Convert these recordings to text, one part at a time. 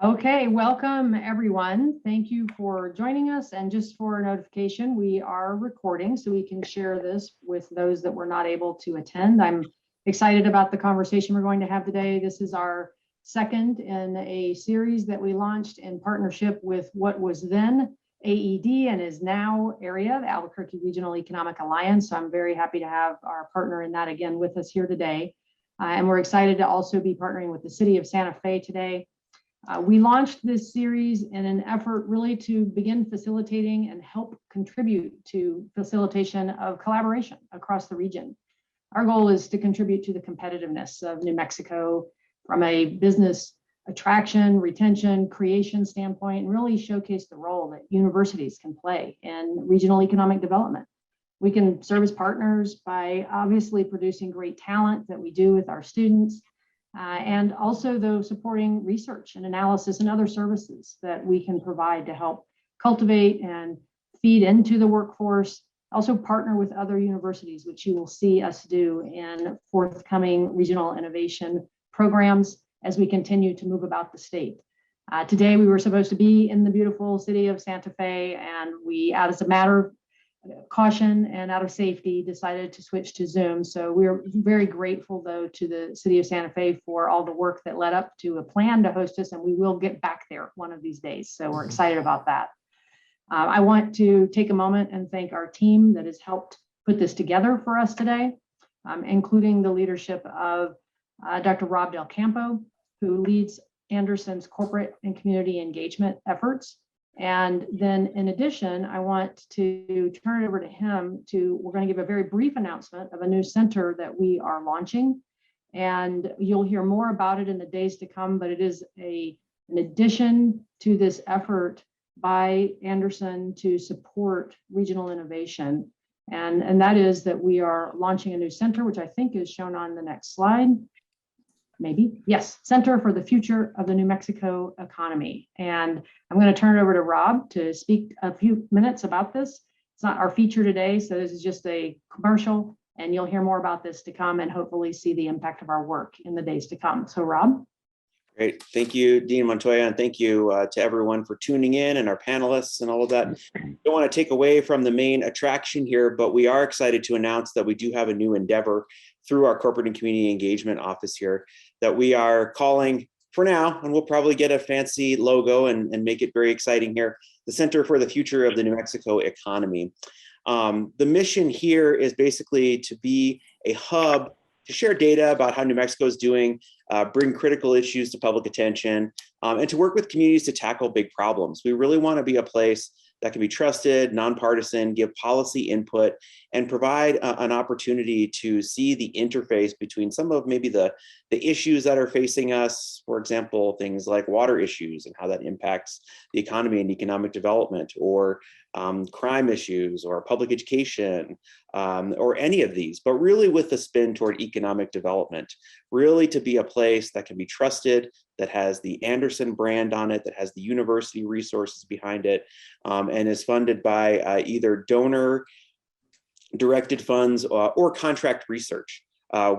Okay, welcome everyone. Thank you for joining us. And just for notification, we are recording so we can share this with those that were not able to attend. I'm excited about the conversation we're going to have today. This is our second in a series that we launched in partnership with what was then AED and is now AREA, the Albuquerque Regional Economic Alliance. So I'm very happy to have our partner in that again with us here today. And we're excited to also be partnering with the city of Santa Fe today. We launched this series in an effort really to begin facilitating and help contribute to facilitation of collaboration across the region. Our goal is to contribute to the competitiveness of New Mexico from a business attraction, retention, creation standpoint, and really showcase the role that universities can play in regional economic development. We can serve as partners by obviously producing great talent that we do with our students, and also though supporting research and analysis and other services that we can provide to help cultivate and feed into the workforce. Also partner with other universities, which you will see us do in forthcoming regional innovation programs as we continue to move about the state. Today we were supposed to be in the beautiful city of Santa Fe, and we, as a matter of caution and out of safety, decided to switch to Zoom. So we're very grateful though to the city of Santa Fe for all the work that led up to a plan to host us, and we will get back there one of these days. So we're excited about that. I want to take a moment and thank our team that has helped put this together for us today, including the leadership of Dr. Rob Del Campo, who leads Anderson's corporate and community engagement efforts. And then in addition, I want to turn it over to him we're going to give a very brief announcement of a new center that we are launching. And you'll hear more about it in the days to come, but it is an addition to this effort by Anderson to support regional innovation. And that is that we are launching a new center, which I think is shown on the next slide. Maybe, yes, Center for the Future of the New Mexico Economy. And I'm going to turn it over to Rob to speak a few minutes about this. It's not our feature today, so this is just a commercial, and you'll hear more about this to come and hopefully see the impact of our work in the days to come. So Rob. Great. Thank you, Dean Montoya, and thank you to everyone for tuning in and our panelists and all of that. Don't want to take away from the main attraction here, but we are excited to announce that we do have a new endeavor through our corporate and community engagement office here that we are calling, for now, and we'll probably get a fancy logo and make it very exciting here, the Center for the Future of the New Mexico Economy. The mission here is basically to be a hub to share data about how New Mexico is doing, bring critical issues to public attention, and to work with communities to tackle big problems. We really want to be a place that can be trusted, nonpartisan, give policy input, and provide an opportunity to see the interface between some of maybe the issues that are facing us, for example, things like water issues and how that impacts the economy and economic development, or crime issues, or public education, or any of these, but really with the spin toward economic development, really to be a place that can be trusted, that has the Anderson brand on it, that has the university resources behind it, and is funded by either donor directed funds or contract research.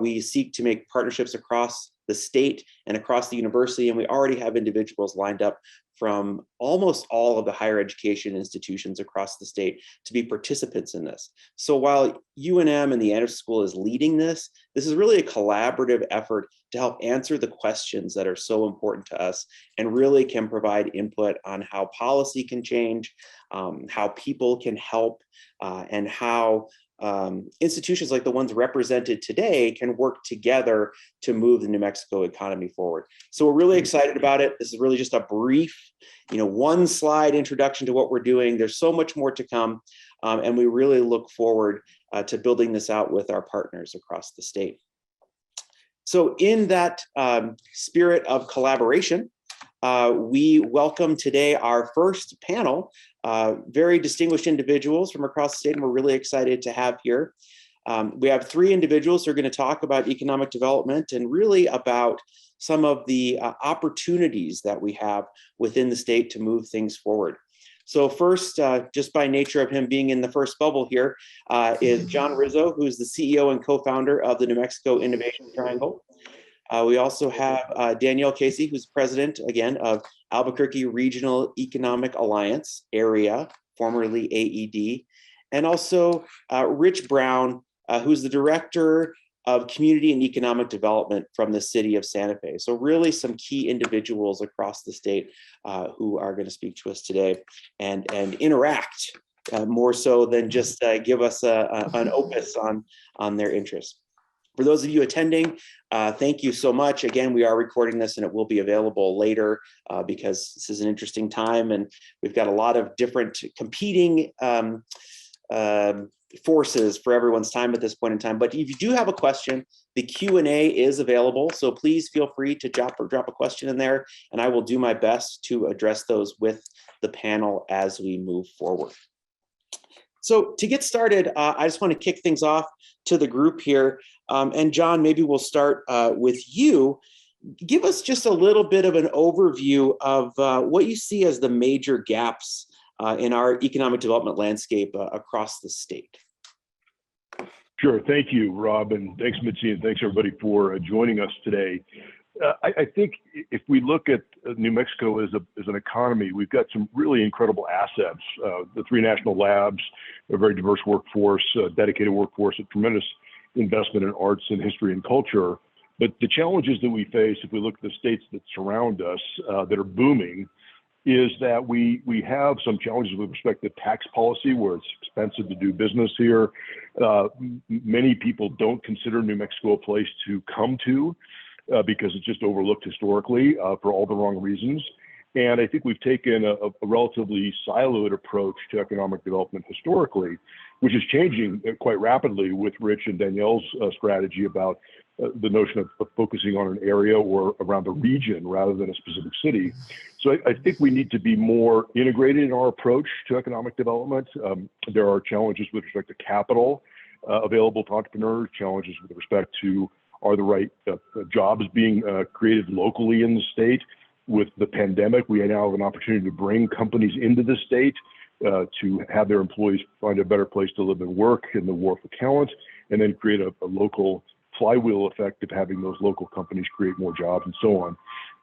We seek to make partnerships across the state and across the university, and we already have individuals lined up from almost all of the higher education institutions across the state to be participants in this. So while UNM and the Anderson School is leading this, this is really a collaborative effort to help answer the questions that are so important to us, and really can provide input on how policy can change, how people can help, and how institutions like the ones represented today can work together to move the New Mexico economy forward. So we're really excited about it. This is really just a brief, one slide introduction to what we're doing. There's so much more to come, and we really look forward to building this out with our partners across the state. So in that spirit of collaboration, we welcome today our first panel, very distinguished individuals from across the state, and we're really excited to have here. We have three individuals who are going to talk about economic development and really about some of the opportunities that we have within the state to move things forward. So first, just by nature of him being in the first bubble here, is John Rizzo, who's the CEO and co-founder of the New Mexico Innovation Triangle. We also have Danielle Casey, who's president, again, of Albuquerque Regional Economic Alliance, area, formerly AED. And also Rich Brown, who's the director of Community and Economic Development from the city of Santa Fe. So really some key individuals across the state who are going to speak to us today and interact more so than just give us an opus on their interests. For those of you attending, thank you so much. Again, we are recording this and it will be available later because this is an interesting time and we've got a lot of different competing forces for everyone's time at this point in time. But if you do have a question, the Q&A is available. So please feel free to drop a question in there and I will do my best to address those with the panel as we move forward. So to get started, I just want to kick things off to the group here. And John, maybe we'll start with you. Give us just a little bit of an overview of what you see as the major gaps in our economic development landscape across the state. Sure. Thank you, Rob, and thanks, Mitzi, and thanks everybody for joining us today. I think if we look at New Mexico as an economy, we've got some really incredible assets. The 3 national labs, a very diverse workforce, dedicated workforce, a tremendous investment in arts and history and culture. But the challenges that we face, if we look at the states that surround us that are booming, is that we have some challenges with respect to tax policy, where it's expensive to do business here. Many people don't consider New Mexico a place to come to because it's just overlooked historically for all the wrong reasons. And I think we've taken a relatively siloed approach to economic development historically, which is changing quite rapidly with Rich and Danielle's strategy about the notion of focusing on an area or around the region rather than a specific city. So I think we need to be more integrated in our approach to economic development. There are challenges with respect to capital available to entrepreneurs, challenges with respect to are the right jobs being created locally in the state. With the pandemic, we now have an opportunity to bring companies into the state to have their employees find a better place to live and work in the war for talent, and then create a local flywheel effect of having those local companies create more jobs and so on.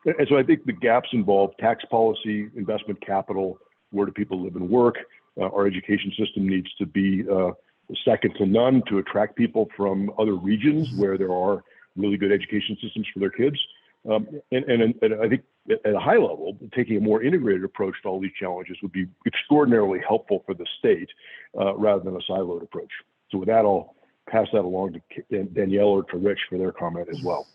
And so I think the gaps involve tax policy, investment capital, where do people live and work. Our education system needs to be second to none to attract people from other regions where there are really good education systems for their kids. And I think at a high level, taking a more integrated approach to all these challenges would be extraordinarily helpful for the state rather than a siloed approach. So with that, I'll pass that along to Danielle or to Rich for their comment as well.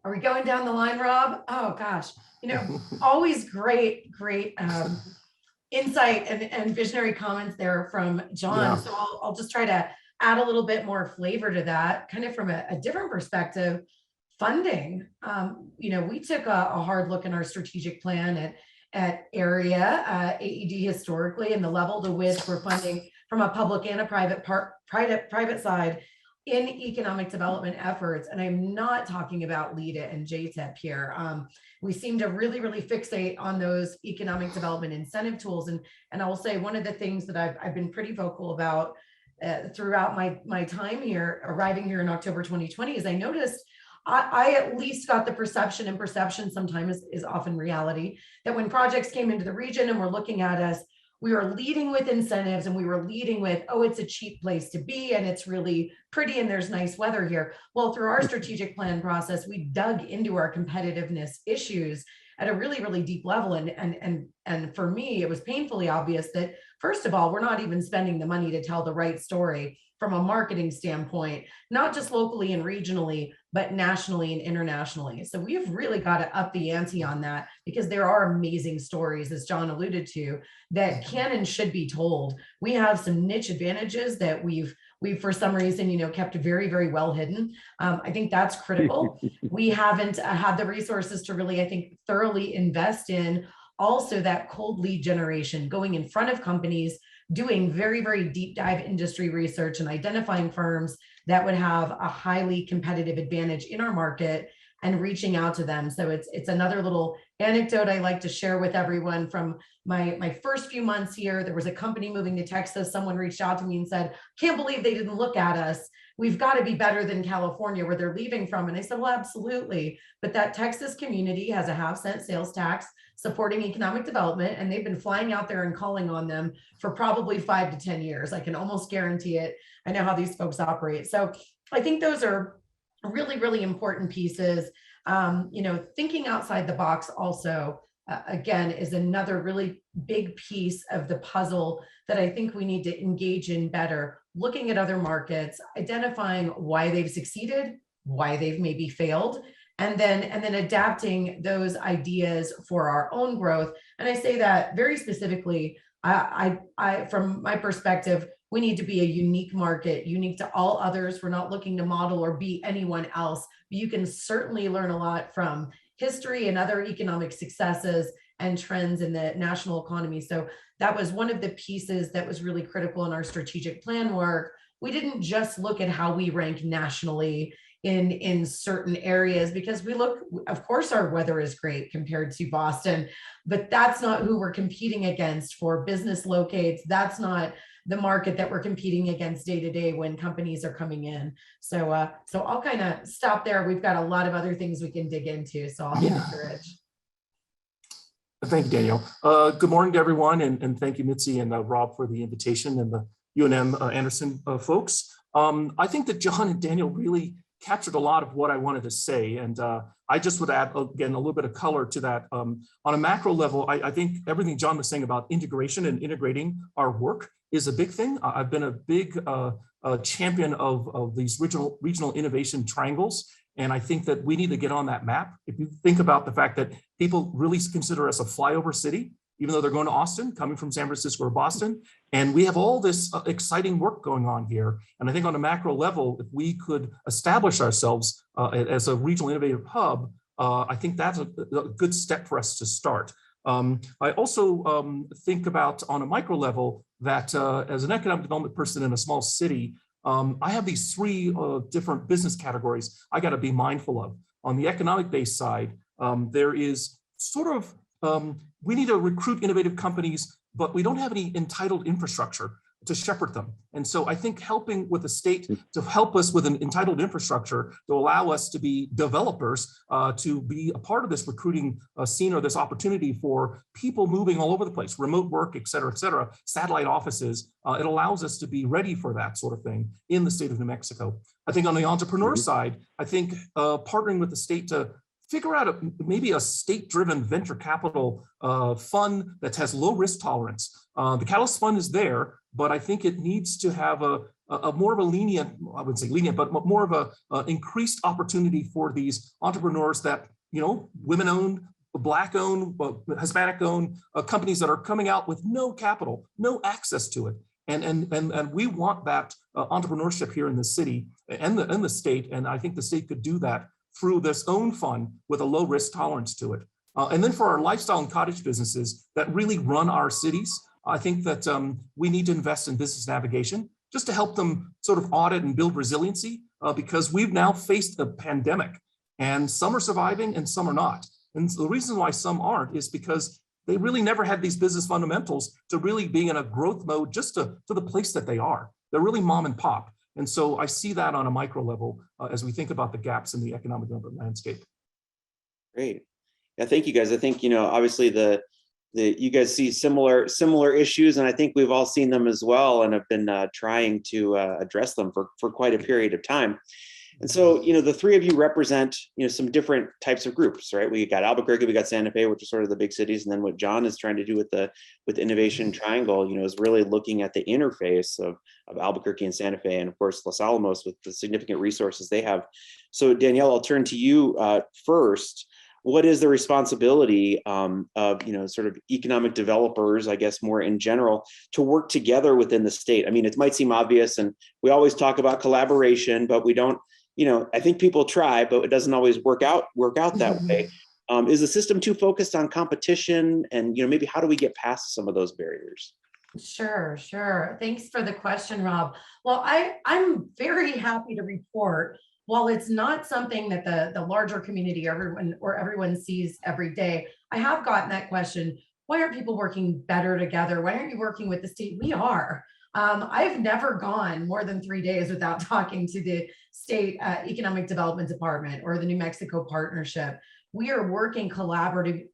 Are we going down the line, Rob? Oh gosh, always great insight and visionary comments there from John. Yeah. So I'll just try to add a little bit more flavor to that, kind of from a different perspective. Funding, we took a hard look in our strategic plan at area AED historically, and the level to which we're funding from a public and a private side in economic development efforts. And I'm not talking about LEDA and JTEP here. We seem to really fixate on those economic development incentive tools. And I will say one of the things that I've been pretty vocal about throughout my time here, arriving here in October 2020, is I noticed I at least got the perception, and perception sometimes is often reality, that when projects came into the region and were looking at us, we were leading with incentives and we were leading with, oh, it's a cheap place to be and it's really pretty and there's nice weather here. Well, through our strategic plan process, we dug into our competitiveness issues at a really deep level. And for me, it was painfully obvious that, first of all, we're not even spending the money to tell the right story from a marketing standpoint, not just locally and regionally, but nationally and internationally. So we have really got to up the ante on that, because there are amazing stories, as John alluded to, that can and should be told. We have some niche advantages that we've for some reason, kept very well hidden. I think that's critical. We haven't had the resources to really, I think, thoroughly invest in also that cold lead generation, going in front of companies, doing very deep dive industry research and identifying firms that would have a highly competitive advantage in our market and reaching out to them. So it's another little anecdote I like to share with everyone from my first few months here. There was a company moving to Texas. Someone reached out to me and said, can't believe they didn't look at us. We've got to be better than California where they're leaving from. And I said, well, absolutely. But that Texas community has a 0.5-cent sales tax supporting economic development. And they've been flying out there and calling on them for probably 5 to 10 years. I can almost guarantee it. I know how these folks operate. So I think those are really, really important pieces. Thinking outside the box also, again, is another really big piece of the puzzle that I think we need to engage in better. Looking at other markets, identifying why they've succeeded, why they've maybe failed, and then adapting those ideas for our own growth. And I say that very specifically, I from my perspective, we need to be a unique market, unique to all others. We're not looking to model or be anyone else. But you can certainly learn a lot from history and other economic successes and trends in the national economy. So that was one of the pieces that was really critical in our strategic plan work. We didn't just look at how we rank nationally in certain areas, because we look, of course, our weather is great compared to Boston, but that's not who we're competing against for business locates. That's not the market that we're competing against day to day when companies are coming in. So I'll kind of stop there. We've got a lot of other things we can dig into. So I'll hand it to Rich. Thank you, Danielle. Good morning to everyone, and thank you, Mitzi and Rob, for the invitation, and the UNM Anderson folks. I think that John and Daniel really captured a lot of what I wanted to say, and I just would add, again, a little bit of color to that. On a macro level, I think everything John was saying about integration and integrating our work is a big thing. I've been a big champion of these regional innovation triangles. And I think that we need to get on that map. If you think about the fact that people really consider us a flyover city, even though they're going to Austin, coming from San Francisco or Boston, and we have all this exciting work going on here. And I think on a macro level, if we could establish ourselves as a regional innovative hub, I think that's a good step for us to start. I also think about on a micro level that as an economic development person in a small city, I have these 3 different business categories I got to be mindful of. On the economic-based side, there is sort of, we need to recruit innovative companies, but we don't have any entitled infrastructure to shepherd them. And so I think helping with the state to help us with an entitled infrastructure to allow us to be developers, to be a part of this recruiting scene or this opportunity for people moving all over the place, remote work, et cetera, satellite offices. It allows us to be ready for that sort of thing in the state of New Mexico. I think on the entrepreneur side, I think partnering with the state to figure out maybe a state-driven venture capital fund that has low risk tolerance. The Catalyst Fund is there, but I think it needs to have a more of a lenient, I wouldn't say lenient, but more of a increased opportunity for these entrepreneurs that, women-owned, Black-owned, Hispanic-owned companies that are coming out with no capital, no access to it. And we want that entrepreneurship here in the city and the state, and I think the state could do that through this own fund with a low risk tolerance to it. And then for our lifestyle and cottage businesses that really run our cities, I think that we need to invest in business navigation just to help them sort of audit and build resiliency because we've now faced a pandemic and some are surviving and some are not. And so the reason why some aren't is because they really never had these business fundamentals to really be in a growth mode just to the place that they are. They're really mom and pop. And so I see that on a micro level as we think about the gaps in the economic development landscape. Great. Yeah, thank you guys. I think, obviously you guys see similar issues, and I think we've all seen them as well and have been trying to address them for quite a period of time. And so, the 3 of you represent, some different types of groups, right? We got Albuquerque, we got Santa Fe, which are sort of the big cities. And then what John is trying to do with Innovation Triangle, is really looking at the interface of Albuquerque and Santa Fe, and of course, Los Alamos with the significant resources they have. So Danielle, I'll turn to you first. What is the responsibility of, sort of economic developers, I guess, more in general, to work together within the state? I mean, it might seem obvious, and we always talk about collaboration, but we don't, I think people try, but it doesn't always work out that way. Is the system too focused on competition? And, maybe how do we get past some of those barriers? Sure. Thanks for the question, Rob. Well, I'm very happy to report while it's not something that the larger community everyone sees every day, I have gotten that question: why aren't people working better together? Why aren't you working with the state? We are. I've never gone more than 3 days without talking to the state economic development department or the New Mexico partnership. We are working collaboratively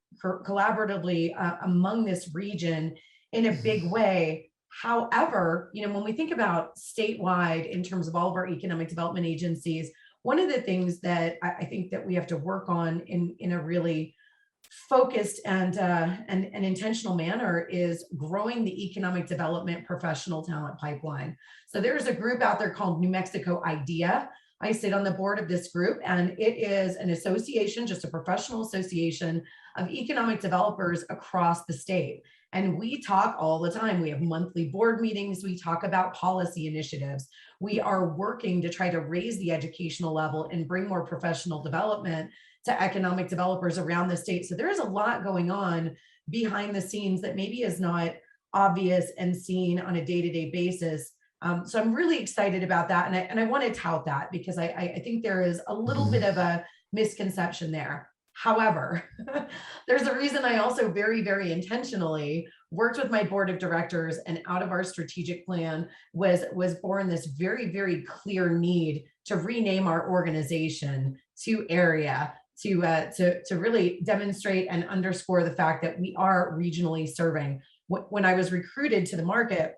among this region in a big way. However, when we think about statewide in terms of all of our economic development agencies, one of the things that I think that we have to work on in a really focused and intentional manner is growing the economic development professional talent pipeline. So there's a group out there called New Mexico IDEA. I sit on the board of this group, and it is an association, just a professional association of economic developers across the state. And we talk all the time. We have monthly board meetings. We talk about policy initiatives. We are working to try to raise the educational level and bring more professional development to economic developers around the state. So there is a lot going on behind the scenes that maybe is not obvious and seen on a day-to-day basis. So I'm really excited about that. And I want to tout that because I think there is a little bit of a misconception there. However, there's a reason I also very, very intentionally worked with my board of directors, and out of our strategic plan was born this very, very clear need to rename our organization to AREA, to really demonstrate and underscore the fact that we are regionally serving. When I was recruited to the market,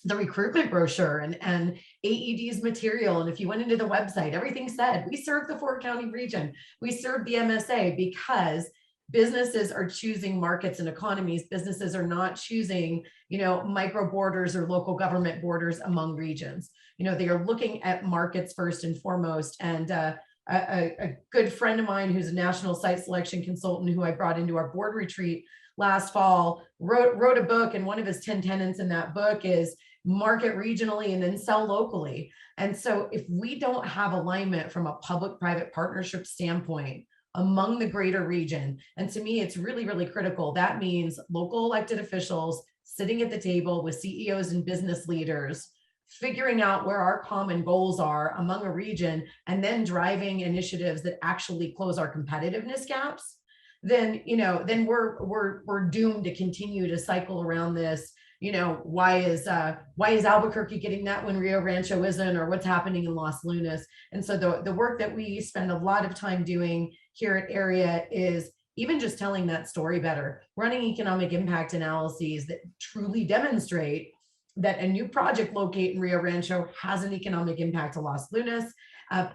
the recruitment brochure and AED's material, and if you went into the website, everything said we serve the 4-county region, we serve the MSA, because businesses are choosing markets and economies. Businesses are not choosing, micro borders or local government borders among regions. They are looking at markets first and foremost. And a good friend of mine who's a national site selection consultant who I brought into our board retreat last fall wrote a book, and one of his 10 tenets in that book is market regionally and then sell locally. And so if we don't have alignment from a public-private partnership standpoint among the greater region, and to me, it's really, really critical. That means local elected officials sitting at the table with CEOs and business leaders, figuring out where our common goals are among a region, and then driving initiatives that actually close our competitiveness gaps. Then we're doomed to continue to cycle around this. Why is Albuquerque getting that when Rio Rancho isn't, or what's happening in Los Lunas? And so the work that we spend a lot of time doing here at AREA is even just telling that story better, running economic impact analyses that truly demonstrate that a new project located in Rio Rancho has an economic impact to Los Lunas,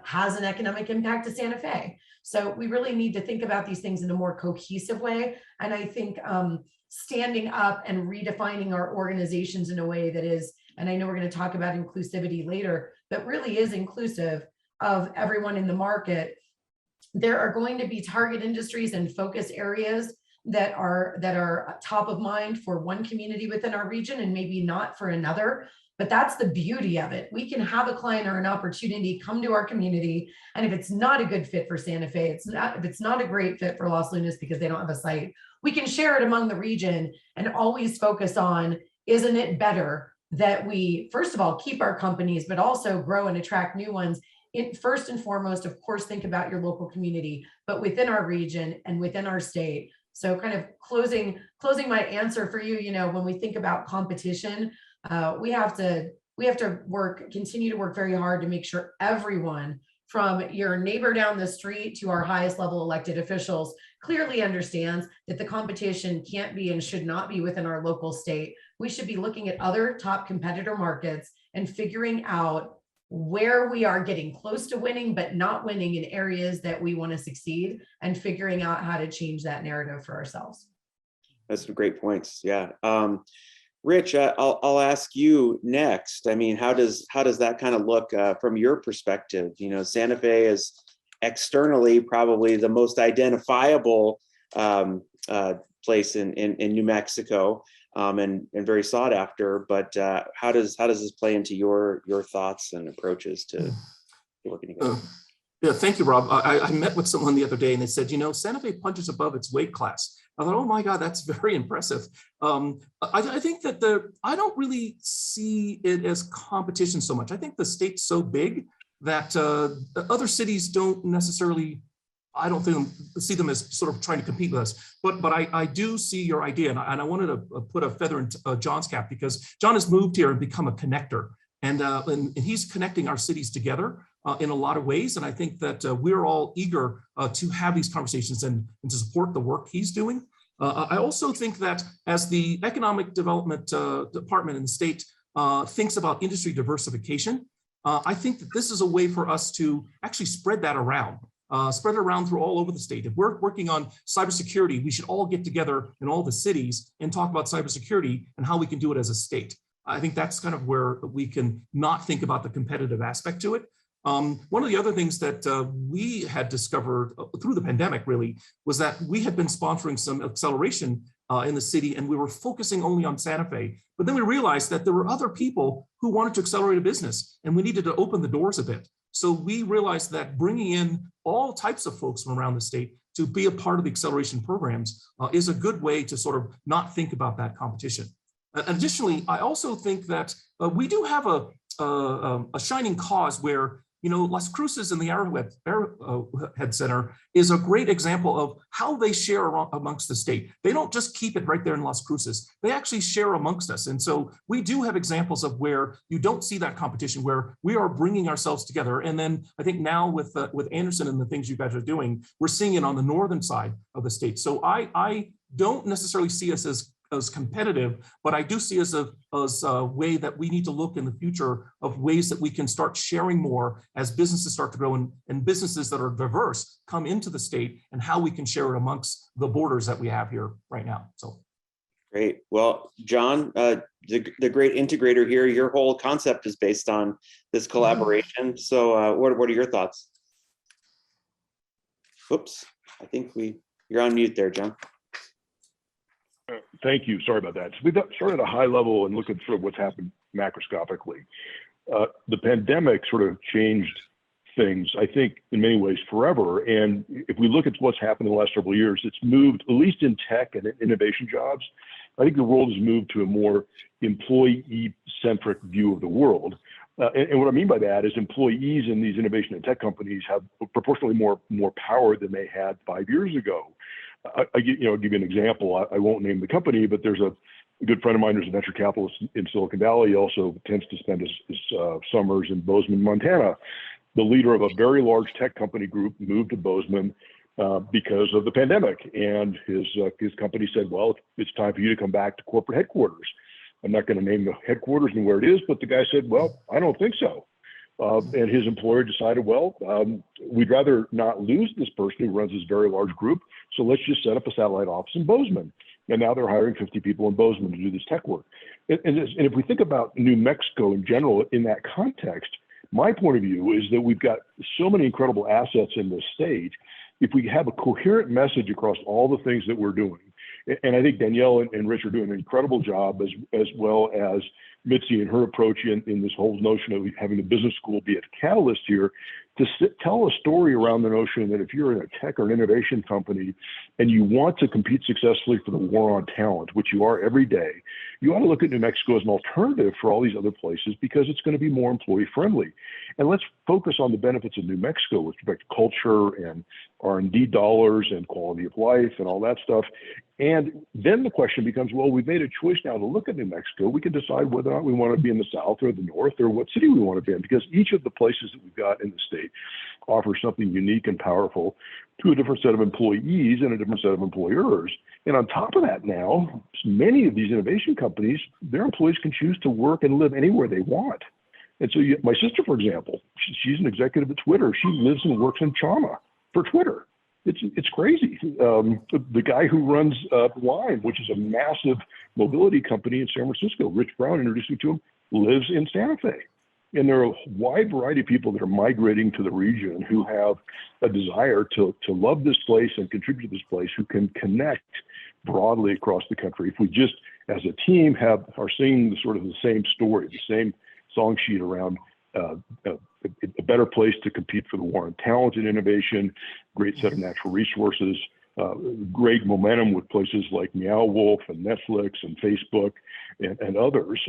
has an economic impact to Santa Fe. So we really need to think about these things in a more cohesive way. And I think standing up and redefining our organizations in a way that is, and I know we're going to talk about inclusivity later, but really is inclusive of everyone in the market. There are going to be target industries and focus areas that are top of mind for one community within our region and maybe not for another. But that's the beauty of it. We can have a client or an opportunity come to our community, and if it's not a good fit for Santa Fe, if it's not a great fit for Los Lunas because they don't have a site, we can share it among the region and always focus on, isn't it better that we, first of all, keep our companies, but also grow and attract new ones. First and foremost, of course, think about your local community, but within our region and within our state. So kind of closing my answer for you, when we think about competition, we have to continue to work very hard to make sure everyone, from your neighbor down the street to our highest level elected officials, clearly understands that the competition can't be and should not be within our local state. We should be looking at other top competitor markets and figuring out where we are getting close to winning, but not winning in areas that we want to succeed, and figuring out how to change that narrative for ourselves. That's some great points. Yeah. Rich, I'll ask you next. I mean, how does that kind of look from your perspective? Santa Fe is externally probably the most identifiable place in New Mexico, and very sought after. But how does this play into your thoughts and approaches to working together? Yeah, thank you, Rob. I met with someone the other day, and they said, Santa Fe punches above its weight class. I thought, oh my God, that's very impressive. I think that I don't really see it as competition so much. I think the state's so big that other cities don't necessarily, I don't see them as sort of trying to compete with us, but I do see your idea, and I wanted to put a feather in John's cap, because John has moved here and become a connector, and he's connecting our cities together in a lot of ways, and I think that we're all eager to have these conversations and to support the work he's doing. I also think that as the Economic Development Department in the state thinks about industry diversification, I think that this is a way for us to actually spread that around. Spread it around through all over the state. If we're working on cybersecurity, we should all get together in all the cities and talk about cybersecurity and how we can do it as a state. I think that's kind of where we can not think about the competitive aspect to it. One of the other things that we had discovered through the pandemic really was that we had been sponsoring some acceleration in the city, and we were focusing only on Santa Fe. But then we realized that there were other people who wanted to accelerate a business, and we needed to open the doors a bit. So we realized that bringing in all types of folks from around the state to be a part of the acceleration programs is a good way to sort of not think about that competition. Additionally, I also think that we do have a shining cause where, you know, Las Cruces and the Arrowhead Center is a great example of how they share amongst the state. They don't just keep it right there in Las Cruces. They actually share amongst us. And so we do have examples of where you don't see that competition, where we are bringing ourselves together. And then I think now with Anderson and the things you guys are doing, we're seeing it on the northern side of the state. So I don't necessarily see us as competitive, but I do see us as a way that we need to look in the future of ways that we can start sharing more as businesses start to grow and businesses that are diverse come into the state, and how we can share it amongst the borders that we have here right now. So great. Well, John, the great integrator here, your whole concept is based on this collaboration. So what are your thoughts? Oops, I think you're on mute there, John. Thank you. Sorry about that. So we started at a high level and look at sort of what's happened macroscopically. The pandemic sort of changed things, I think, in many ways forever. And if we look at what's happened in the last several years, it's moved, at least in tech and innovation jobs, I think the world has moved to a more employee-centric view of the world. And what I mean by that is employees in these innovation and tech companies have proportionally more power than they had 5 years ago. I'll give you an example. I won't name the company, but there's a good friend of mine who's a venture capitalist in Silicon Valley. He also tends to spend his summers in Bozeman, Montana. The leader of a very large tech company group moved to Bozeman because of the pandemic. And his company said, well, it's time for you to come back to corporate headquarters. I'm not going to name the headquarters and where it is, but the guy said, well, I don't think so. And his employer decided, well, we'd rather not lose this person who runs this very large group, so let's just set up a satellite office in Bozeman. And now they're hiring 50 people in Bozeman to do this tech work. And if we think about New Mexico in general in that context, my point of view is that we've got so many incredible assets in this state. If we have a coherent message across all the things that we're doing, and I think Danielle and Rich are doing an incredible job, as well as Mitzi and her approach in this whole notion of having the business school be a catalyst here, to tell a story around the notion that if you're in a tech or an innovation company and you want to compete successfully for the war on talent, which you are every day, you ought to look at New Mexico as an alternative for all these other places because it's going to be more employee friendly. And let's focus on the benefits of New Mexico with respect to culture and R&D dollars and quality of life and all that stuff. And then the question becomes, well, we've made a choice now to look at New Mexico. We can decide whether or not we want to be in the south or the north or what city we want to be in, because each of the places that we've got in the state offers something unique and powerful to a different set of employees and a different set of employers. And on top of that now, many of these innovation companies, their employees can choose to work and live anywhere they want. And so my sister, for example, she's an executive at Twitter. She lives and works in Chama for Twitter. It's crazy. The guy who runs Lime, which is a massive mobility company in San Francisco, Rich Brown introduced me to him, lives in Santa Fe. And there are a wide variety of people that are migrating to the region who have a desire to love this place and contribute to this place, who can connect broadly across the country. If we just, as a team, are singing the same story, the same song sheet around a better place to compete for the war on talent and innovation, great set of natural resources, great momentum with places like Meow Wolf and Netflix and Facebook and others.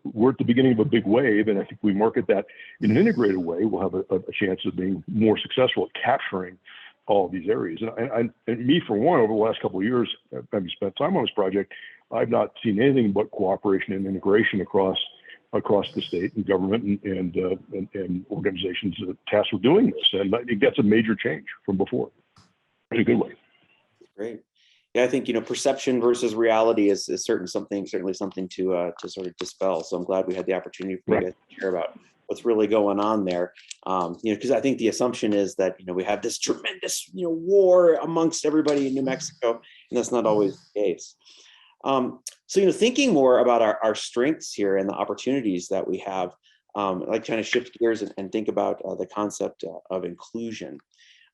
We're at the beginning of a big wave, and I think we market that in an integrated way, we'll have a chance of being more successful at capturing all of these areas. And me, for one, over the last couple of years, having spent time on this project, I've not seen anything but cooperation and integration across the state and government and organizations tasked with doing this. And I think that's a major change from before in a good way. Great. Yeah, I think, perception versus reality is certainly something to sort of dispel. So I'm glad we had the opportunity for you guys to share about what's really going on there. Because I think the assumption is that, we have this tremendous, war amongst everybody in New Mexico, and that's not always the case. So, thinking more about our strengths here and the opportunities that we have, I'd like to kind of shift gears and think about the concept of inclusion.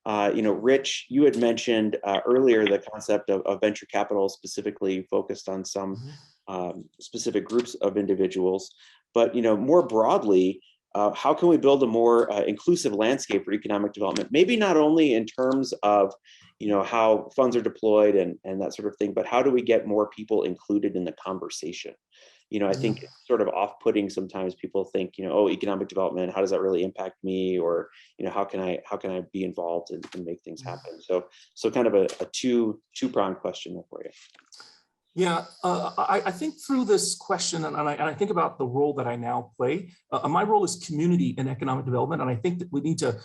Rich, you had mentioned earlier the concept of venture capital specifically focused on some specific groups of individuals, but more broadly, how can we build a more inclusive landscape for economic development? Maybe not only in terms of how funds are deployed and that sort of thing, but how do we get more people included in the conversation? I think it's sort of off-putting sometimes. People think, economic development, how does that really impact me? Or, how can I be involved and make things happen? So kind of a two-pronged question for you. Yeah, I think through this question, and I think about the role that I now play. My role is community and economic development, and I think that we need to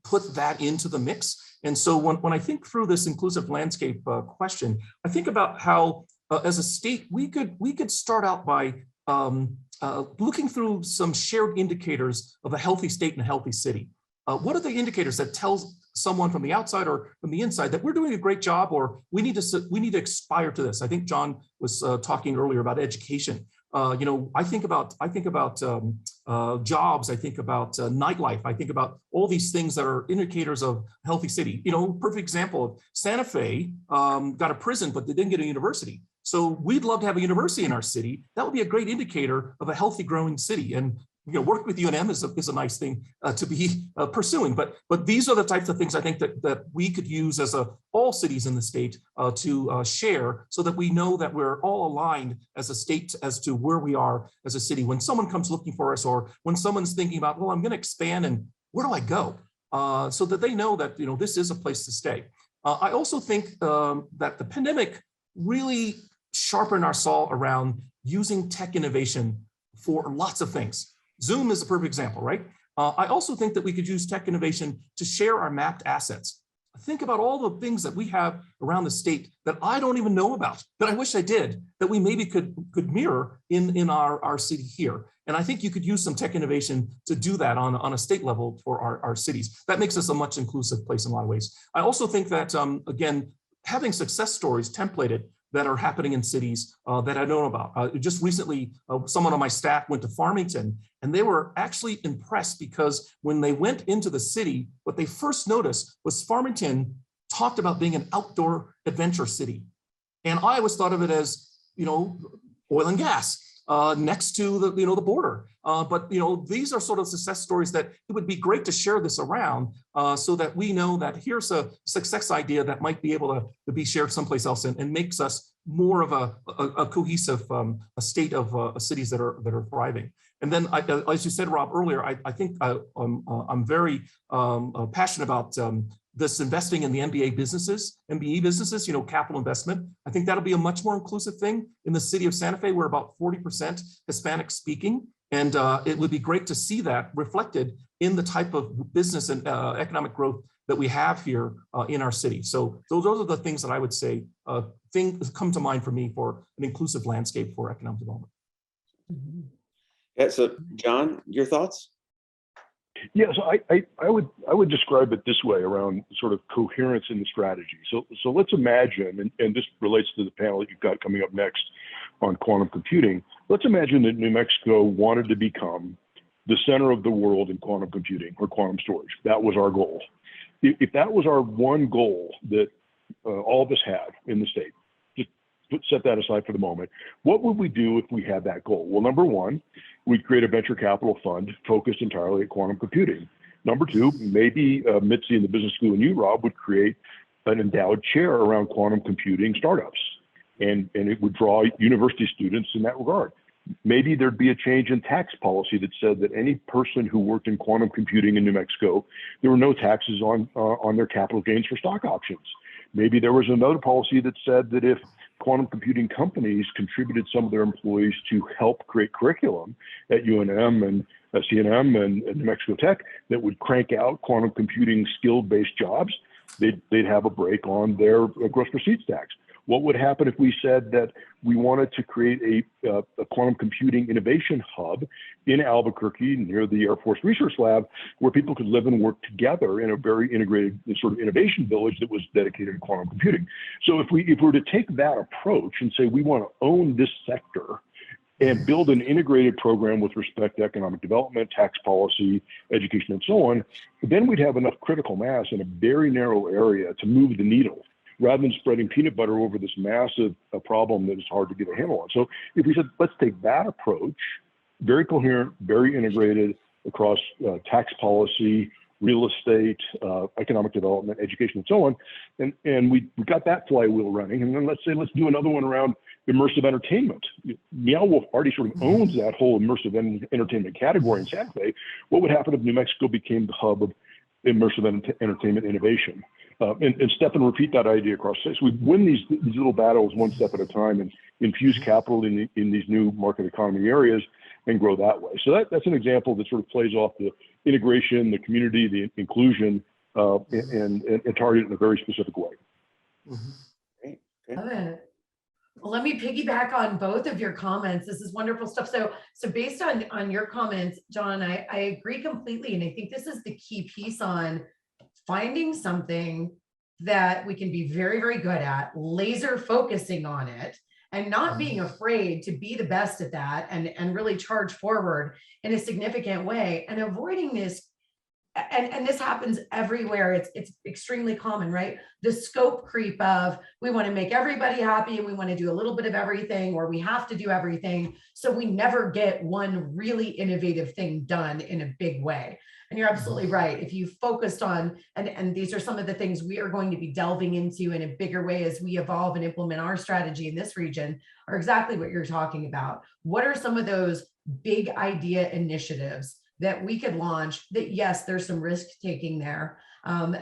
put that into the mix. And so when I think through this inclusive landscape question, I think about how, as a state, we could start out by looking through some shared indicators of a healthy state and a healthy city. What are the indicators that tells someone from the outside or from the inside that we're doing a great job, or we need to aspire to this? I think John was talking earlier about education. I think about jobs. I think about nightlife. I think about all these things that are indicators of a healthy city. Perfect example: Santa Fe got a prison, but they didn't get a university. So we'd love to have a university in our city. That would be a great indicator of a healthy, growing city. And working with UNM is a nice thing to be pursuing. But these are the types of things I think that we could use as all cities in the state to share, so that we know that we're all aligned as a state as to where we are as a city. When someone comes looking for us, or when someone's thinking about, well, I'm going to expand, and where do I go? So that they know that this is a place to stay. I also think that the pandemic really sharpened our saw around using tech innovation for lots of things. Zoom is a perfect example, right? I also think that we could use tech innovation to share our mapped assets. Think about all the things that we have around the state that I don't even know about, that I wish I did, that we maybe could mirror in our city here. And I think you could use some tech innovation to do that on a state level for our cities. That makes us a much inclusive place in a lot of ways. I also think that, again, having success stories templated that are happening in cities that I know about. Just recently, someone on my staff went to Farmington, and they were actually impressed because when they went into the city, what they first noticed was Farmington talked about being an outdoor adventure city. And I always thought of it as, oil and gas next to the border. But these are sort of success stories that it would be great to share this around so that we know that here's a success idea that might be able to be shared someplace else and makes us more of a cohesive a state of cities that are thriving. And then, as you said, Rob, earlier, I think I'm very passionate about this investing in the MBE businesses, capital investment. I think that'll be a much more inclusive thing. In the city of Santa Fe, we're about 40% Hispanic speaking. And it would be great to see that reflected in the type of business and economic growth that we have here in our city. So those are the things that I would say come to mind for me for an inclusive landscape for economic development. Yeah, so John, your thoughts? Yeah, so I would describe it this way around sort of coherence in the strategy. So let's imagine, and this relates to the panel that you've got coming up next on quantum computing. Let's imagine that New Mexico wanted to become the center of the world in quantum computing or quantum storage. That was our goal. If that was our one goal that all of us had in the state, just set that aside for the moment, what would we do if we had that goal? Well, number one, we'd create a venture capital fund focused entirely at quantum computing. Number two, maybe Mitzi and the business school and you, Rob, would create an endowed chair around quantum computing startups, and it would draw university students in that regard. Maybe there'd be a change in tax policy that said that any person who worked in quantum computing in New Mexico, there were no taxes on their capital gains for stock options. Maybe there was another policy that said that if quantum computing companies contributed some of their employees to help create curriculum at UNM and CNM and New Mexico Tech that would crank out quantum computing skill-based jobs, they'd have a break on their gross proceeds tax. What would happen if we said that we wanted to create a quantum computing innovation hub in Albuquerque near the Air Force Research Lab where people could live and work together in a very integrated sort of innovation village that was dedicated to quantum computing? So if we were to take that approach and say we want to own this sector and build an integrated program with respect to economic development, tax policy, education, and so on, then we'd have enough critical mass in a very narrow area to move the needle, rather than spreading peanut butter over this massive problem that is hard to get a handle on. So if we said, let's take that approach, very coherent, very integrated across tax policy, real estate, economic development, education, and so on, and we got that flywheel running, and then let's do another one around immersive entertainment. Meow Wolf already sort of owns that whole immersive entertainment category in Santa Fe. What would happen if New Mexico became the hub of immersive entertainment innovation? And step and repeat that idea across states. We win these little battles one step at a time and infuse capital in these new market economy areas and grow that way. So that's an example that sort of plays off the integration, the community, the inclusion, and target it in a very specific way. Great. Love it. Well, let me piggyback on both of your comments. This is wonderful stuff. So based on your comments, John, I agree completely. And I think this is the key piece on finding something that we can be very, very good at, laser focusing on it, and not being afraid to be the best at that and really charge forward in a significant way, and avoiding this. And this happens everywhere. It's extremely common, right? The scope creep of we want to make everybody happy and we want to do a little bit of everything, or we have to do everything. So we never get one really innovative thing done in a big way. And you're absolutely right. If you focused on, and these are some of the things we are going to be delving into in a bigger way as we evolve and implement our strategy in this region, are exactly what you're talking about. What are some of those big idea initiatives that we could launch that, yes, there's some risk taking there.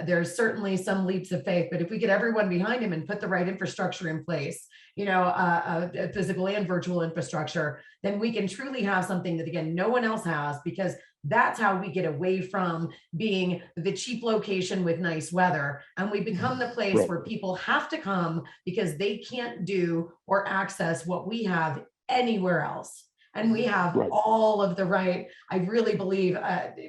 There's certainly some leaps of faith, but if we get everyone behind him and put the right infrastructure in place, physical and virtual infrastructure, then we can truly have something that, again, no one else has, because that's how we get away from being the cheap location with nice weather. And we become the place where people have to come because they can't do or access what we have anywhere else. And we have all of the right, I really believe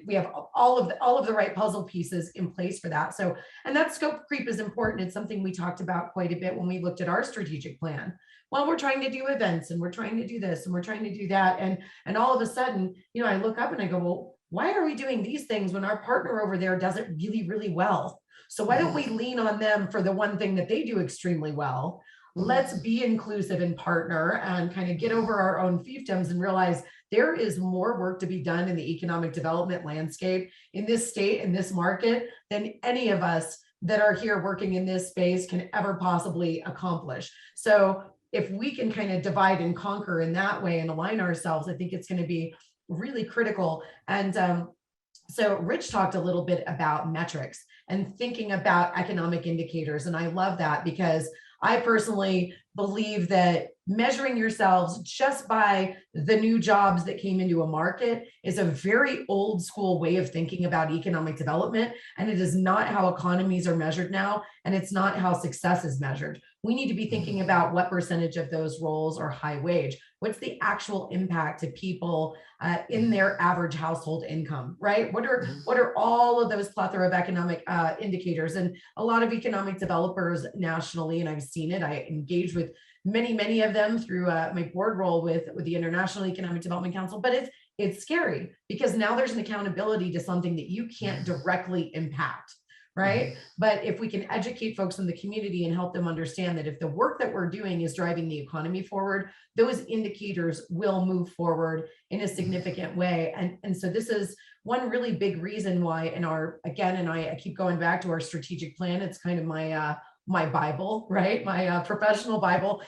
we have all of the right puzzle pieces in place for that. So, and that scope creep is important. It's something we talked about quite a bit when we looked at our strategic plan. Well, we're trying to do events and we're trying to do this and we're trying to do that. And all of a sudden, I look up and I go, well, why are we doing these things when our partner over there does it really, really well? So why don't we lean on them for the one thing that they do extremely well? Let's be inclusive and partner and kind of get over our own fiefdoms and realize there is more work to be done in the economic development landscape in this state, in this market, than any of us that are here working in this space can ever possibly accomplish. So if we can kind of divide and conquer in that way and align ourselves, I think it's going to be really critical. And so Rich talked a little bit about metrics and thinking about economic indicators. And I love that because I personally believe that measuring yourselves just by the new jobs that came into a market is a very old school way of thinking about economic development. And it is not how economies are measured now. And it's not how success is measured. We need to be thinking about what percentage of those roles are high wage. What's the actual impact to people in their average household income, right? What are all of those plethora of economic indicators? And a lot of economic developers nationally, and I've seen it, I engage with many of them through my board role with the International Economic Development Council, but it's scary because now there's an accountability to something that you can't directly impact, right? But if we can educate folks in the community and help them understand that if the work that we're doing is driving the economy forward, those indicators will move forward in a significant way. And so this is one really big reason why in our, again, and I keep going back to our strategic plan, it's kind of my my Bible, right? My professional Bible.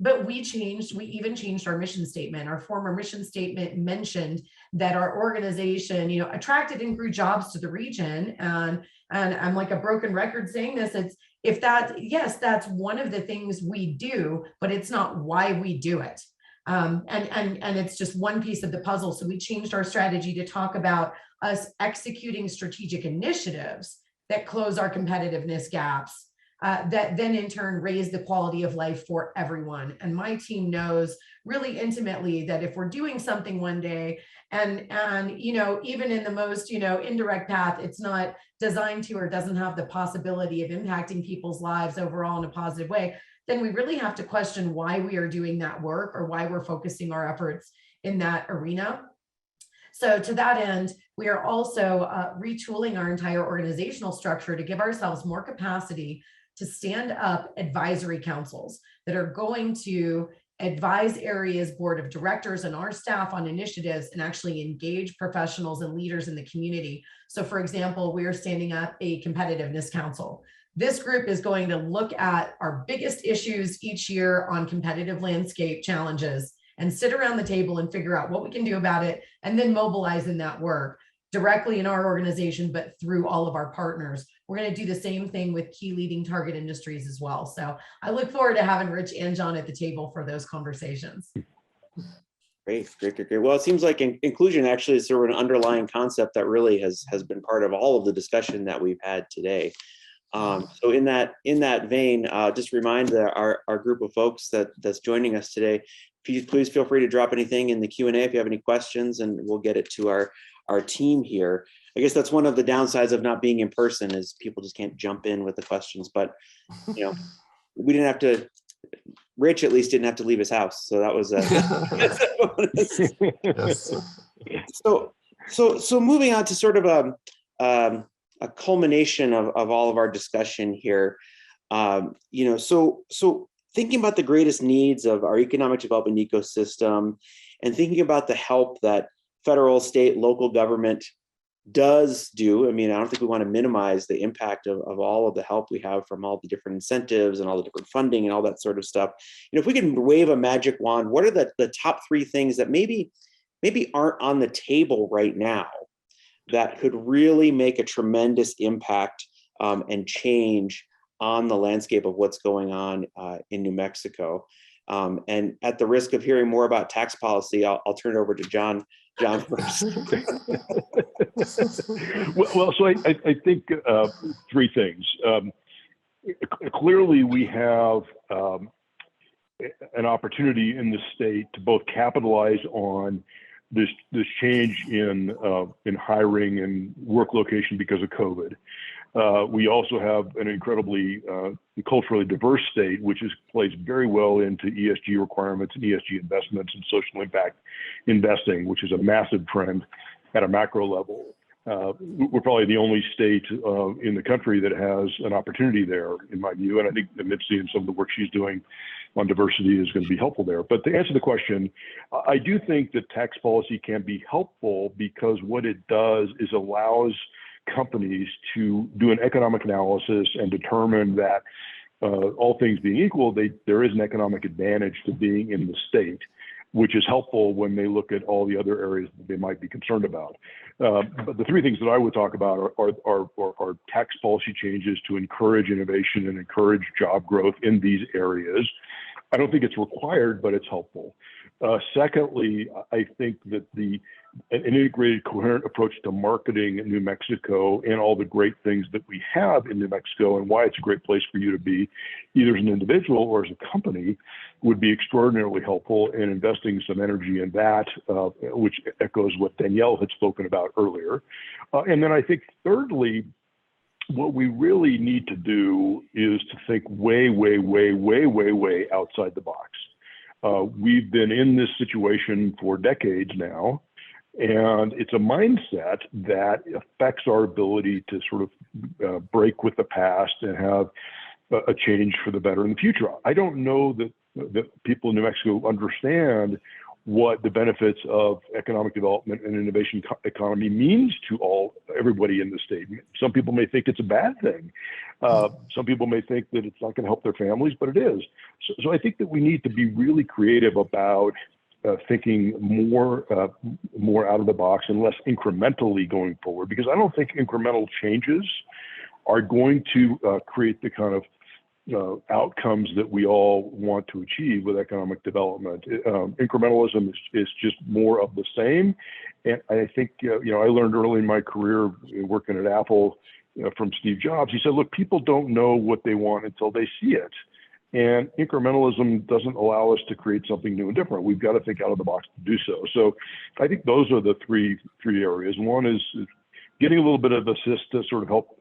But we even changed our mission statement. Our former mission statement mentioned that our organization, attracted and grew jobs to the region. And I'm like a broken record saying this, yes, that's one of the things we do, but it's not why we do it. And it's just one piece of the puzzle. So we changed our strategy to talk about us executing strategic initiatives that close our competitiveness gaps, that then in turn raise the quality of life for everyone. And my team knows really intimately that if we're doing something one day and even in the most, indirect path, it's not designed to or doesn't have the possibility of impacting people's lives overall in a positive way, then we really have to question why we are doing that work or why we're focusing our efforts in that arena. So to that end, we are also retooling our entire organizational structure to give ourselves more capacity to stand up advisory councils that are going to advise areas, board of directors, and our staff on initiatives and actually engage professionals and leaders in the community. So for example, we are standing up a competitiveness council. This group is going to look at our biggest issues each year on competitive landscape challenges and sit around the table and figure out what we can do about it and then mobilize in that work directly in our organization, but through all of our partners. We're going to do the same thing with key leading target industries as well. So I look forward to having Rich and John at the table for those conversations. Great. Well, it seems like inclusion actually is sort of an underlying concept that really has been part of all of the discussion that we've had today. So in that vein, just remind our group of folks that's joining us today, please feel free to drop anything in the Q&A if you have any questions, and we'll get it to our team here. I guess that's one of the downsides of not being in person is people just can't jump in with the questions, but we didn't have to, Rich at least didn't have to leave his house. So that was that's a bonus. So moving on to sort of a culmination of all of our discussion here, so thinking about the greatest needs of our economic development ecosystem and thinking about the help that federal, state, local government does do. I mean, I don't think we want to minimize the impact of all of the help we have from all the different incentives and all the different funding and all that sort of stuff. If we can wave a magic wand, what are the top 3 things that maybe aren't on the table right now that could really make a tremendous impact and change on the landscape of what's going on in New Mexico? And at the risk of hearing more about tax policy, I'll turn it over to John first. well, so I think 3 things. Clearly, we have an opportunity in the state to both capitalize on this change in hiring and work location because of COVID. We also have an incredibly culturally diverse state, which plays very well into ESG requirements and ESG investments and social impact investing, which is a massive trend at a macro level. We're probably the only state in the country that has an opportunity there, in my view. And I think that Mitzi and some of the work she's doing on diversity is going to be helpful there. But to answer the question, I do think that tax policy can be helpful because what it does is allows companies to do an economic analysis and determine that all things being equal, there is an economic advantage to being in the state, which is helpful when they look at all the other areas that they might be concerned about. But the 3 things that I would talk about are tax policy changes to encourage innovation and encourage job growth in these areas. I don't think it's required, but it's helpful. Secondly, I think that an integrated, coherent approach to marketing New Mexico and all the great things that we have in New Mexico and why it's a great place for you to be, either as an individual or as a company, would be extraordinarily helpful in investing some energy in that, which echoes what Danielle had spoken about earlier. And then I think thirdly, what we really need to do is to think way outside the box. We've been in this situation for decades now. And it's a mindset that affects our ability to sort of break with the past and have a change for the better in the future. I don't know that people in New Mexico understand what the benefits of economic development and innovation economy means to everybody in the state. Some people may think it's a bad thing. Some people may think that it's not going to help their families, but it is. So I think that we need to be really creative about thinking more out of the box and less incrementally going forward, because I don't think incremental changes are going to create the kind of outcomes that we all want to achieve with economic development. Incrementalism is just more of the same. And I think, I learned early in my career working at Apple from Steve Jobs. He said, look, people don't know what they want until they see it. And incrementalism doesn't allow us to create something new and different. We've got to think out of the box to do so. So I think those are the three areas. One is getting a little bit of assist to sort of help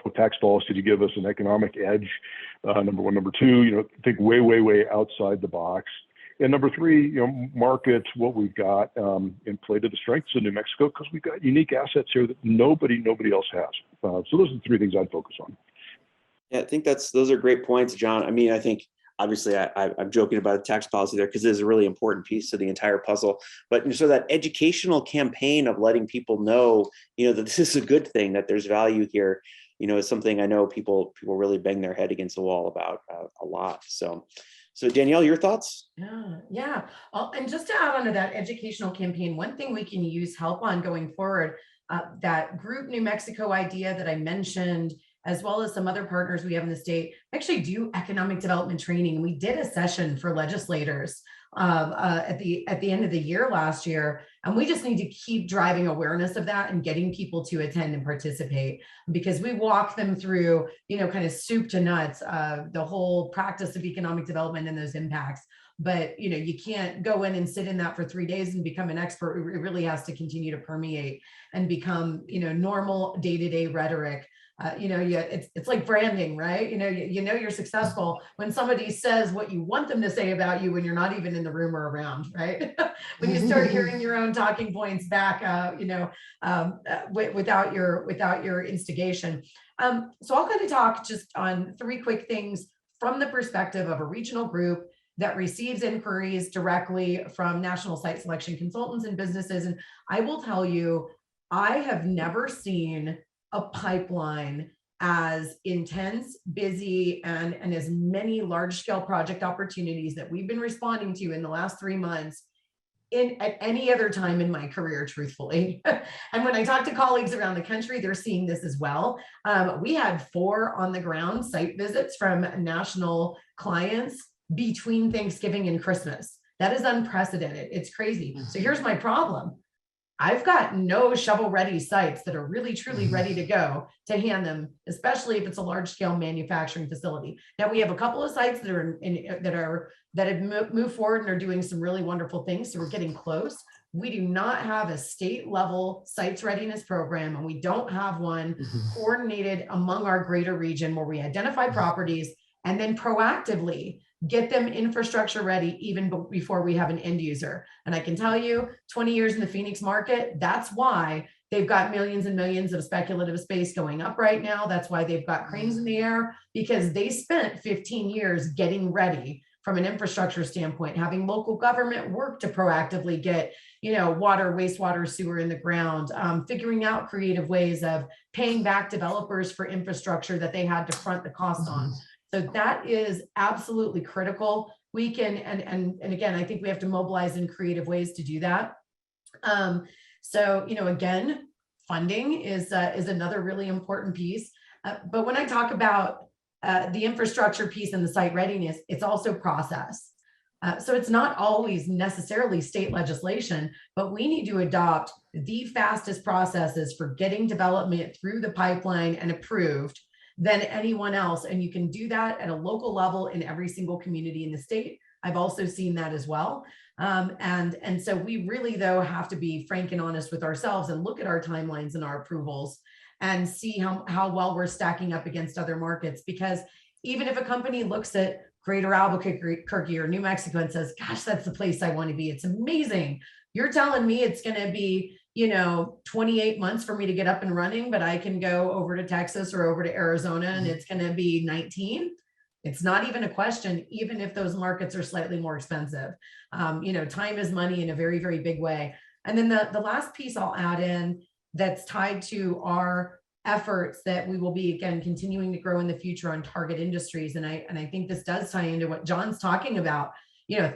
with tax policy to give us an economic edge. Number one. Number two, think way outside the box. And number three, market what we've got and play to the strengths of New Mexico, because we've got unique assets here that nobody else has. So those are the three things I'd focus on. Yeah, I think those are great points, John. I mean, I think obviously I'm joking about tax policy there because it is a really important piece to the entire puzzle. But so that educational campaign of letting people know, that this is a good thing, that there's value here, is something I know people really bang their head against the wall about a lot. So Danielle, your thoughts? Yeah. And just to add on to that educational campaign, one thing we can use help on going forward, that group New Mexico idea that I mentioned, as well as some other partners we have in the state, actually do economic development training. We did a session for legislators at the end of the year last year, and we just need to keep driving awareness of that and getting people to attend and participate, because we walk them through, kind of soup to nuts, the whole practice of economic development and those impacts. But you can't go in and sit in that for 3 days and become an expert. It really has to continue to permeate and become normal day-to-day rhetoric. It's like branding, right? You're successful when somebody says what you want them to say about you when you're not even in the room or around, right? When you start hearing your own talking points back, without your instigation. So I'll kind of talk just on 3 quick things from the perspective of a regional group that receives inquiries directly from national site selection consultants and businesses. And I will tell you, I have never seen a pipeline as intense, busy, and as many large-scale project opportunities that we've been responding to in the last 3 months at any other time in my career, truthfully. And when I talk to colleagues around the country, they're seeing this as well. We had 4 on-the-ground site visits from national clients between Thanksgiving and Christmas. That is unprecedented. It's crazy. So here's my problem. I've got no shovel-ready sites that are really, truly ready to go to hand them, especially if it's a large-scale manufacturing facility. Now we have a couple of sites that have moved forward and are doing some really wonderful things. So we're getting close. We do not have a state-level sites readiness program, and we don't have one coordinated among our greater region where we identify properties and then proactively get them infrastructure ready even before we have an end user. And I can tell you, 20 years in the Phoenix market, that's why they've got millions and millions of speculative space going up right now. That's why they've got cranes in the air, because they spent 15 years getting ready from an infrastructure standpoint, having local government work to proactively get, water, wastewater, sewer in the ground, figuring out creative ways of paying back developers for infrastructure that they had to front the cost on. So that is absolutely critical. We can, and again, I think we have to mobilize in creative ways to do that. So, again, funding is another really important piece. But when I talk about the infrastructure piece and the site readiness, it's also process. So it's not always necessarily state legislation, but we need to adopt the fastest processes for getting development through the pipeline and approved than anyone else. And you can do that at a local level in every single community in the state. I've also seen that as well. And so we really, though, have to be frank and honest with ourselves and look at our timelines and our approvals and see how well we're stacking up against other markets. Because even if a company looks at Greater Albuquerque or New Mexico and says, gosh, that's the place I want to be, it's amazing. You're telling me it's going to be, 28 months for me to get up and running, but I can go over to Texas or over to Arizona and it's going to be 19. It's not even a question, even if those markets are slightly more expensive. Time is money in a very, very big way. And then the last piece I'll add in that's tied to our efforts that we will be, again, continuing to grow in the future on target industries. And I think this does tie into what John's talking about.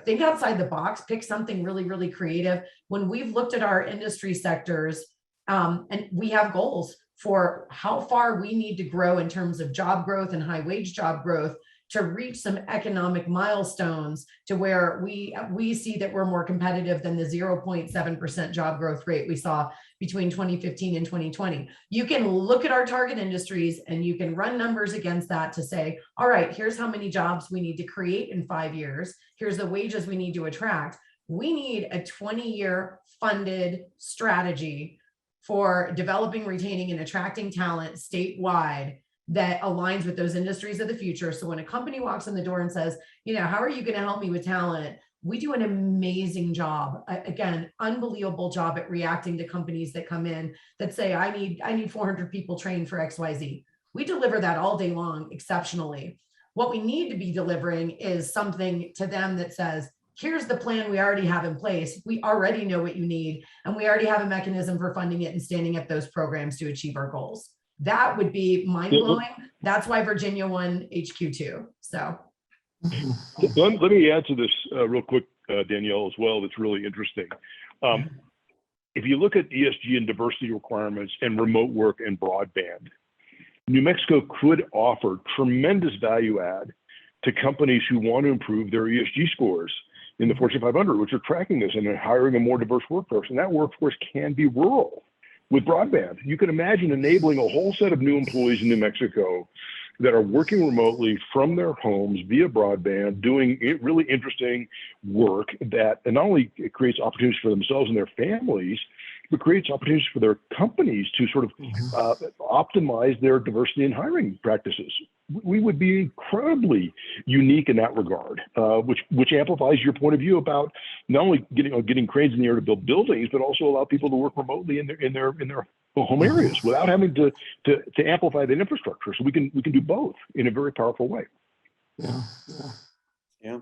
Think outside the box, pick something really, really creative. When we've looked at our industry sectors, and we have goals for how far we need to grow in terms of job growth and high wage job growth to reach some economic milestones to where we see that we're more competitive than the 0.7% job growth rate we saw between 2015 and 2020. You can look at our target industries and you can run numbers against that to say, all right, here's how many jobs we need to create in 5 years. Here's the wages we need to attract. We need a 20-year funded strategy for developing, retaining, and attracting talent statewide that aligns with those industries of the future. So when a company walks in the door and says, how are you going to help me with talent? We do an amazing job. Again, unbelievable job at reacting to companies that come in that say, I need 400 people trained for XYZ. We deliver that all day long exceptionally. What we need to be delivering is something to them that says, here's the plan we already have in place. We already know what you need, and we already have a mechanism for funding it and standing up those programs to achieve our goals. That would be mind-blowing. That's why Virginia won HQ2. So let me add to this real quick, Danielle, as well. That's really interesting. If you look at ESG and diversity requirements and remote work and broadband, New Mexico could offer tremendous value add to companies who want to improve their ESG scores in the Fortune 500, which are tracking this and they're hiring a more diverse workforce. And that workforce can be rural. With broadband, you can imagine enabling a whole set of new employees in New Mexico that are working remotely from their homes via broadband, doing really interesting work that not only creates opportunities for themselves and their families, but creates opportunities for their companies to sort of optimize their diversity in hiring practices. We would be incredibly unique in that regard, which amplifies your point of view about not only getting cranes in the air to build buildings, but also allow people to work remotely in their home areas without having to amplify the infrastructure. So we can do both in a very powerful way. Yeah.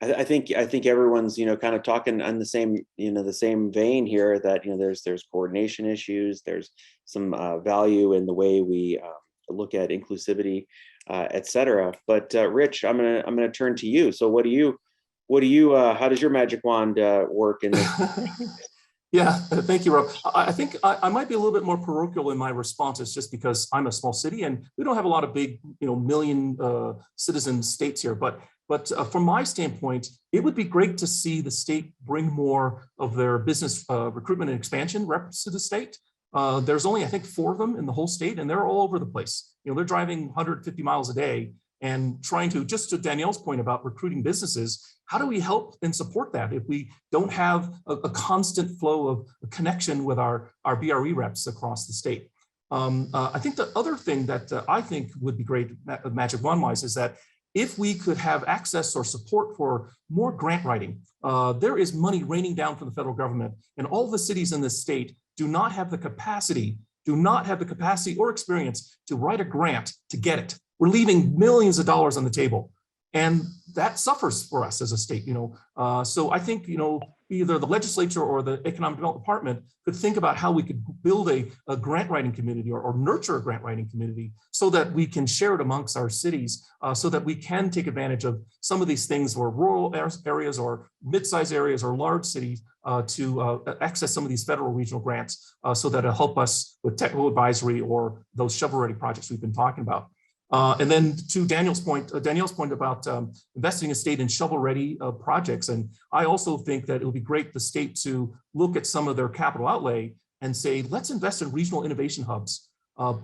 I think everyone's kind of talking on the same vein here, that there's coordination issues, there's some value in the way we look at inclusivity, et cetera. But Rich, I'm gonna turn to you. So what do you how does your magic wand work in this? Yeah, thank you, Rob. I think I might be a little bit more parochial in my responses, just because I'm a small city and we don't have a lot of big, million citizen states here. But from my standpoint, it would be great to see the state bring more of their business recruitment and expansion reps to the state. There's only, I think, 4 of them in the whole state, and they're all over the place. They're driving 150 miles a day and trying to, just to Danielle's point about recruiting businesses, how do we help and support that if we don't have a constant flow of connection with our BRE reps across the state? I think the other thing that I think would be great, Magic Wand-wise, is that if we could have access or support for more grant writing. There is money raining down from the federal government, and all the cities in this state do not have the capacity or experience to write a grant to get it. We're leaving millions of dollars on the table, and that suffers for us as a state. So I think either the legislature or the Economic Development Department could think about how we could build a grant writing community or nurture a grant writing community so that we can share it amongst our cities, so that we can take advantage of some of these things, or rural areas or mid-sized areas or large cities to access some of these federal regional grants, so that it'll help us with technical advisory or those shovel-ready projects we've been talking about. And then to Danielle's point about investing in state in shovel-ready projects. And I also think that it would be great the state to look at some of their capital outlay and say, let's invest in regional innovation hubs.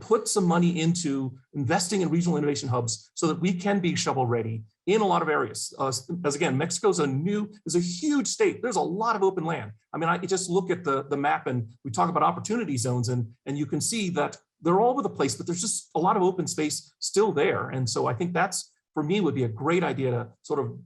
Put some money into investing in regional innovation hubs so that we can be shovel-ready in a lot of areas. As again, Mexico is a huge state. There's a lot of open land. I mean, I just look at the map and we talk about opportunity zones, and you can see that they're all over the place, but there's just a lot of open space still there. And so I think that's, for me, would be a great idea to sort of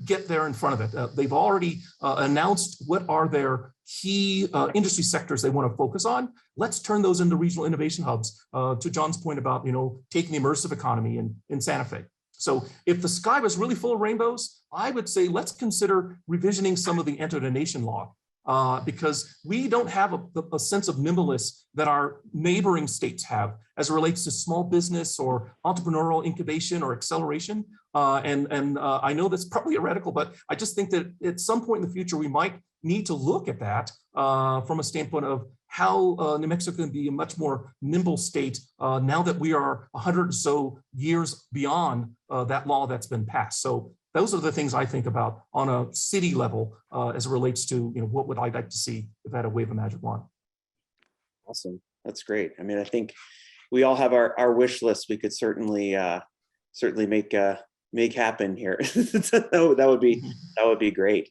get there in front of it. They've already announced what are their key industry sectors they want to focus on. Let's turn those into regional innovation hubs. To John's point about, taking the immersive economy in Santa Fe. So if the sky was really full of rainbows, I would say let's consider revisioning some of the enter the nation law, because we don't have a sense of nimbleness that our neighboring states have as it relates to small business or entrepreneurial incubation or acceleration. I know that's probably heretical, but I just think that at some point in the future, we might need to look at that from a standpoint of how New Mexico can be a much more nimble state now that we are 100 or so years beyond that law that's been passed. So those are the things I think about on a city level as it relates to, what would I like to see if I had a wave of magic wand. Awesome. That's great. I mean, I think we all have our wish list. We could certainly make happen here. that would be great.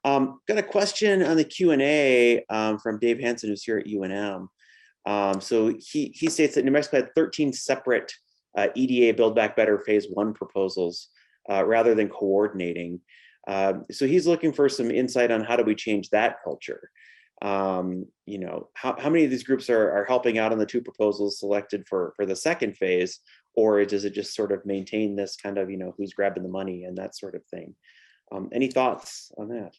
Got a question on the Q&A from Dave Hansen, who's here at UNM. So he states that New Mexico had 13 separate EDA Build Back Better Phase 1 proposals rather than coordinating. So he's looking for some insight on how do we change that culture. How many of these groups are helping out on the 2 proposals selected for the second phase, or does it just sort of maintain this kind of, who's grabbing the money and that sort of thing? Any thoughts on that?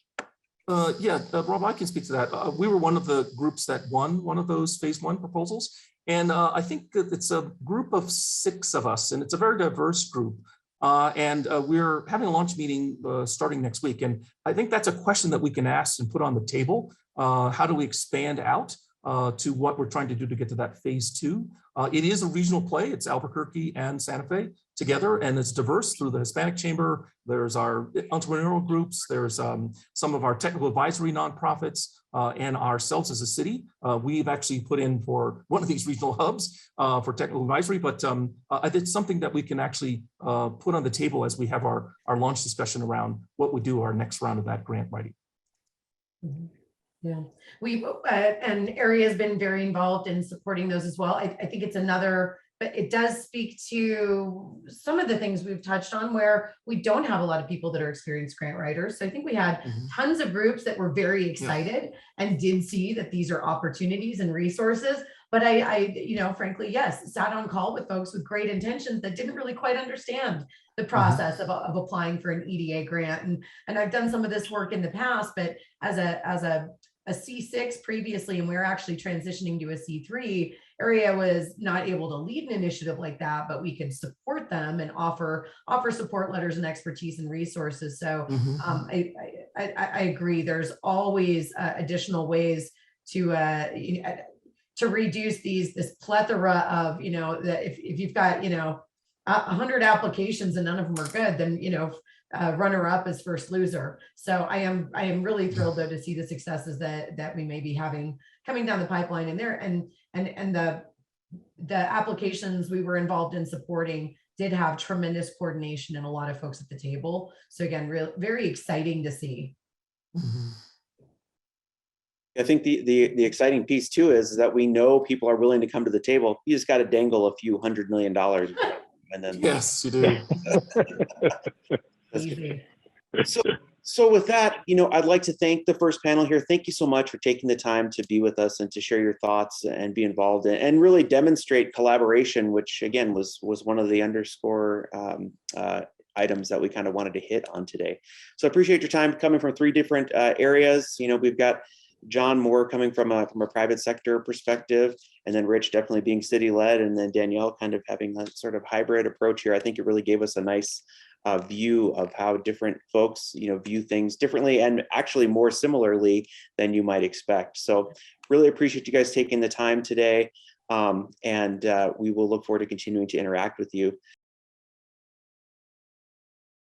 Rob, I can speak to that. We were one of the groups that won one of those phase 1 proposals. And I think that it's a group of 6 of us, and it's a very diverse group. We're having a launch meeting starting next week. And I think that's a question that we can ask and put on the table. How do we expand out to what we're trying to do to get to that phase 2? It is a regional play. It's Albuquerque and Santa Fe together, and it's diverse through the Hispanic Chamber. There's our entrepreneurial groups. There's some of our technical advisory nonprofits and ourselves as a city. We've actually put in for one of these regional hubs for technical advisory, but it's something that we can actually put on the table as we have our launch discussion around what we do our next round of that grant writing. Mm-hmm. Yeah, and area has been very involved in supporting those as well. I think it's another, but it does speak to some of the things we've touched on where we don't have a lot of people that are experienced grant writers. So I think we had tons of groups that were very excited and did see that these are opportunities and resources. But I frankly, yes, sat on call with folks with great intentions that didn't really quite understand the process of applying for an EDA grant. And I've done some of this work in the past, but as a C6 previously, and we were actually transitioning to a C3, area was not able to lead an initiative like that, but we could support them and offer support letters and expertise and resources. So I agree. There's always additional ways to reduce this plethora of, that if you've got 100 applications and none of them are good, then runner up is first loser. So I am really thrilled though to see the successes that we may be having coming down the pipeline in there, and the applications we were involved in supporting did have tremendous coordination and a lot of folks at the table. So again, very exciting to see. I think the exciting piece too is that we know people are willing to come to the table. You just got to dangle a few $100 million, and then yes, you do. Easy. So with that, I'd like to thank the first panel here. Thank you so much for taking the time to be with us and to share your thoughts and be involved in, and really demonstrate collaboration, which again was one of the underscore items that we kind of wanted to hit on today. So I appreciate your time coming from 3 different areas. We've got John Moore coming from a private sector perspective, and then Rich definitely being city led, and then Danielle kind of having a sort of hybrid approach here. I think it really gave us a nice view of how different folks, view things differently and actually more similarly than you might expect. So really appreciate you guys taking the time today. And we will look forward to continuing to interact with you.